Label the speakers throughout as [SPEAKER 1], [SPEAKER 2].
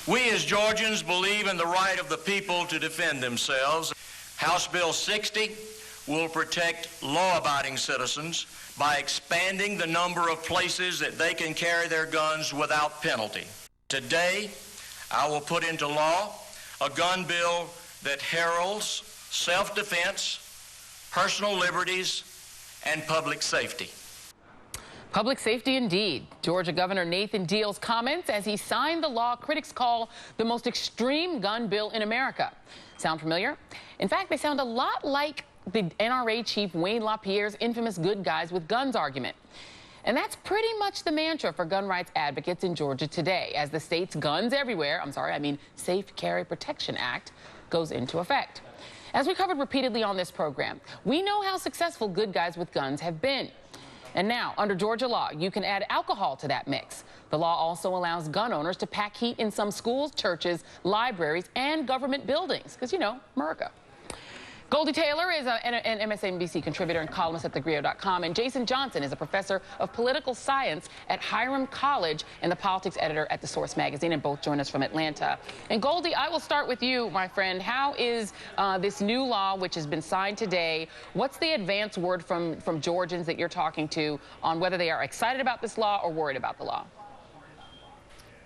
[SPEAKER 1] We as Georgians believe in the right of the people to defend themselves. House Bill 60 will protect law-abiding citizens by expanding the number of places that they can carry their guns without penalty. Today, I will put into law a gun bill that heralds self-defense, personal liberties, and public safety.
[SPEAKER 2] Public safety indeed. Georgia Governor Nathan Deal's comments as he signed the law critics call the most extreme gun bill in America. Sound familiar? In fact, they sound a lot like the NRA chief Wayne LaPierre's infamous good guys with guns argument. And that's pretty much the mantra for gun rights advocates in Georgia today as the state's Guns Everywhere, Safe Carry Protection Act goes into effect. As we covered repeatedly on this program, we know how successful good guys with guns have been. And now, under Georgia law, you can add alcohol to that mix. The law also allows gun owners to pack heat in some schools, churches, libraries, and government buildings, because, you know, America. Goldie Taylor is an MSNBC contributor and columnist at thegrio.com, and Jason Johnson is a professor of political science at Hiram College and the politics editor at The Source magazine, and both join us from Atlanta. And Goldie, I will start with you, my friend. How is this new law, which has been signed today, what's the advance word from Georgians that you're talking to on whether they are excited about this law or worried about the law?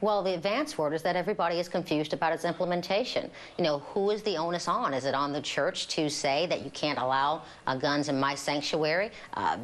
[SPEAKER 3] Well, the advance word is that everybody is confused about its implementation. You know, who is the onus on? Is it on the church to say that you can't allow guns in my sanctuary?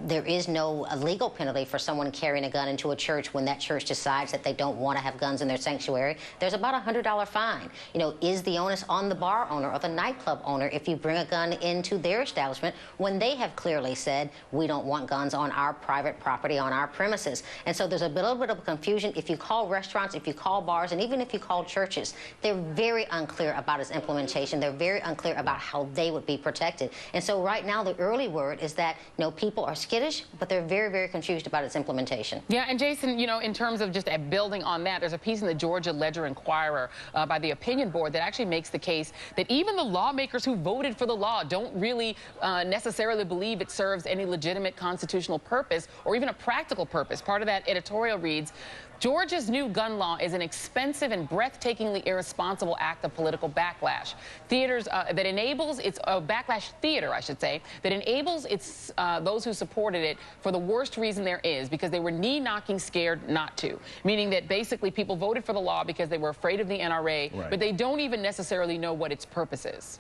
[SPEAKER 3] There is no legal penalty for someone carrying a gun into a church when that church decides that they don't want to have guns in their sanctuary. There's about a $100 fine. You know, is the onus on the bar owner or the nightclub owner if you bring a gun into their establishment when they have clearly said, we don't want guns on our private property, on our premises? And so there's a little bit of confusion. If you call restaurants, if you call bars, and even if you call churches, they're very unclear about its implementation. They're very unclear about how they would be protected. And so right now, the early word is that, you know, people are skittish, but they're very, very confused about its implementation. Yeah, and Jason, you know, in terms of just building on that, there's a piece in the Georgia Ledger-Inquirer by the Opinion Board that actually makes the case that even the lawmakers who voted for the law don't really necessarily believe it serves any legitimate constitutional purpose or even a practical purpose. Part of that editorial reads, Georgia's new gun law is an expensive and breathtakingly irresponsible act of political backlash. That enables its backlash theater, I should say, that enables its those who supported it for the worst reason there is, because they were knee-knocking scared not to. Meaning that basically people voted for the law because they were afraid of the NRA, right, but they don't even necessarily know what its purpose is.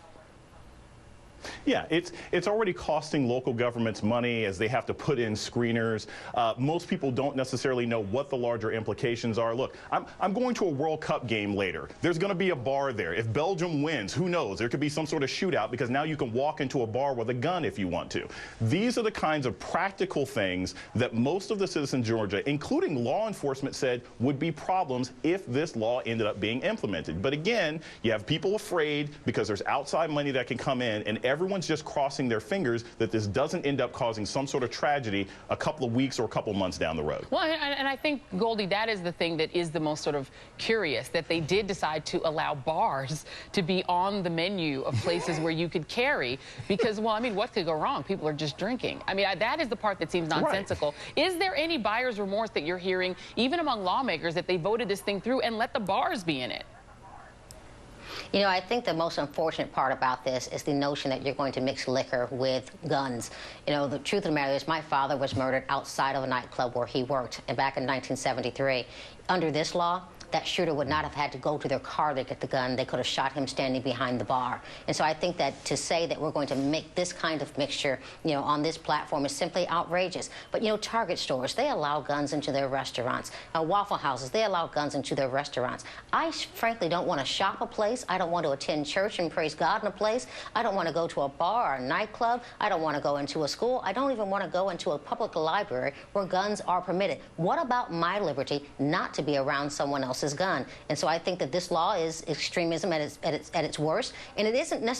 [SPEAKER 4] Yeah, it's already costing local governments money as they have to put in screeners. Most people don't necessarily know what the larger implications are. Look, I'm going to a World Cup game later. There's going to be a bar there. If Belgium wins, who knows? There could be some sort of shootout because now you can walk into a bar with a gun if you want to. These are the kinds of practical things that most of the citizens in Georgia, including law enforcement, said would be problems if this law ended up being implemented. But again, you have people afraid because there's outside money that can come in, and everyone's just crossing their fingers that this doesn't end up causing some sort of tragedy a couple of weeks or a couple of months down the road. Well,
[SPEAKER 2] and I think, Goldie, that is the thing that is the most sort of curious, that they did decide to allow bars to be on the menu of places where you could carry because, well, I mean, what could go wrong? People are just drinking. I mean, that is the part that seems nonsensical. Right. Is there any buyer's remorse that you're hearing, even among lawmakers, that they voted this thing through and let the bars be in it?
[SPEAKER 3] You know, I think the most unfortunate part about this is the notion that you're going to mix liquor with guns. You know, the truth of the matter is my father was murdered outside of a nightclub where he worked back in 1973. Under this law, that shooter would not have had to go to their car to get the gun. They could have shot him standing behind the bar. And so I think that to say that we're going to make this kind of mixture, you know, on this platform is simply outrageous. But, you know, Target stores, they allow guns into their restaurants. Waffle houses, they allow guns into their restaurants. I frankly don't want to shop a place. I don't want to attend church and praise God in a place. I don't want to go to a bar or a nightclub. I don't want to go into a school. I don't even want to go into a public library where guns are permitted. What about my liberty not to be around someone else's gun? And so I think that this law is extremism at its worst. And it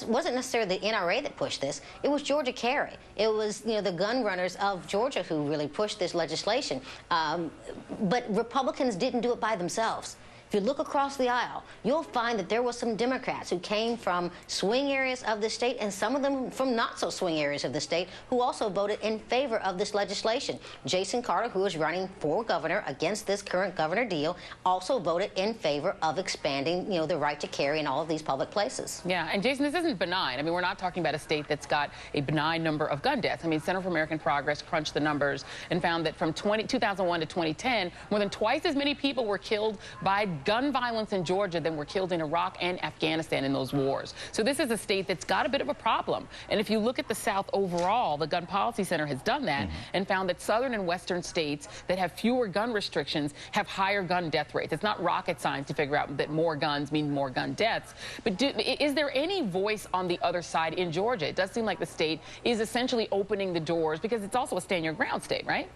[SPEAKER 3] wasn't necessarily the NRA that pushed this. It was Georgia Carry. It was, you know, the gun runners of Georgia who really pushed this legislation. But Republicans didn't do it by themselves. If you look across the aisle, you'll find that there were some Democrats who came from swing areas of the state and some of them from not so swing areas of the state who also voted in favor of this legislation. Jason Carter, who is running for governor against this current governor deal, also voted in favor of expanding, the right to carry in all of these public places.
[SPEAKER 2] Yeah, and Jason, this isn't benign. I mean, we're not talking about a state that's got a benign number of gun deaths. I mean, Center for American Progress crunched the numbers and found that from 2001 to 2010, more than twice as many people were killed by gun violence in Georgia than were killed in Iraq and Afghanistan in those wars. So this is a state that's got a bit of a problem. And if you look at the South overall, the Gun Policy Center has done that and found that southern and western states that have fewer gun restrictions have higher gun death rates. It's not rocket science to figure out that more guns mean more gun deaths. But is there any voice on the other side in Georgia? It does seem like the state is essentially opening the doors because it's also a stand-your-ground state, right?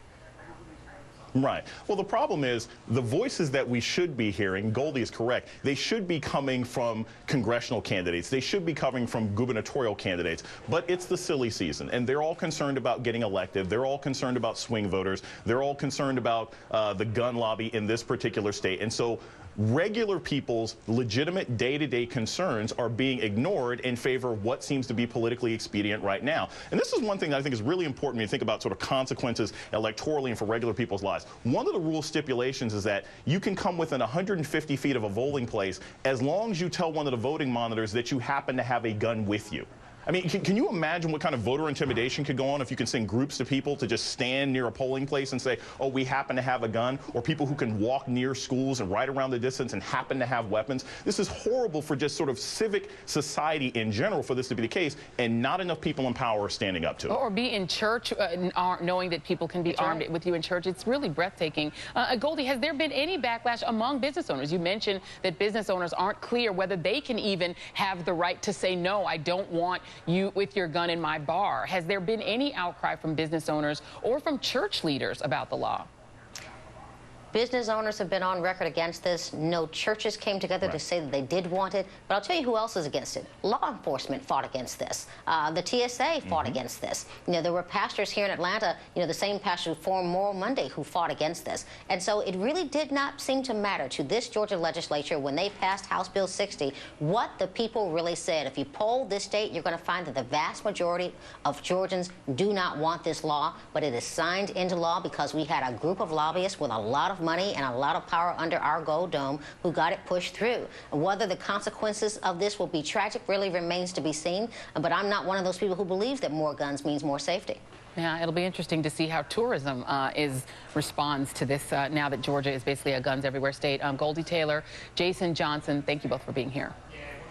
[SPEAKER 4] Right. Well, the problem is the voices that we should be hearing, Goldie is correct, they should be coming from congressional candidates. They should be coming from gubernatorial candidates. But it's the silly season, and they're all concerned about getting elected. They're all concerned about swing voters. They're all concerned about the gun lobby in this particular state. And so regular people's legitimate day-to-day concerns are being ignored in favor of what seems to be politically expedient right now. And this is one thing that I think is really important when you think about sort of consequences electorally and for regular people's lives. One of the rule stipulations is that you can come within 150 feet of a voting place as long as you tell one of the voting monitors that you happen to have a gun with you. I mean, can you imagine what kind of voter intimidation could go on if you can send groups of people to just stand near a polling place and say, oh, we happen to have a gun, or people who can walk near schools and right around the distance and happen to have weapons? This is horrible for just sort of civic society in general for this to be the case, and not enough people in power are standing up to it.
[SPEAKER 2] Or be in church knowing that people can be armed with you in church. It's really breathtaking. Goldie, has there been any backlash among business owners? You mentioned that business owners aren't clear whether they can even have the right to say, no, I don't want you with your gun in my bar. Has there been any outcry from business owners or from church leaders about the law?
[SPEAKER 3] Business owners have been on record against this. No churches came together to say that they did want it. But I'll tell you who else is against it. Law enforcement fought against this. The TSA fought against this. There were pastors here in Atlanta, the same pastor who formed Moral Monday, who fought against this. And so it really did not seem to matter to this Georgia legislature when they passed House Bill 60 what the people really said. If you poll this state, you're going to find that the vast majority of Georgians do not want this law, but it is signed into law because we had a group of lobbyists with a lot of money and a lot of power under our gold dome who got it pushed through. Whether the consequences of this will be tragic really remains to be seen, but I'm not one of those people who believes that more guns means more safety.
[SPEAKER 2] Yeah, it'll be interesting to see how tourism responds to this now that Georgia is basically a guns everywhere state. Goldie Taylor, Jason Johnson, thank you both for being here.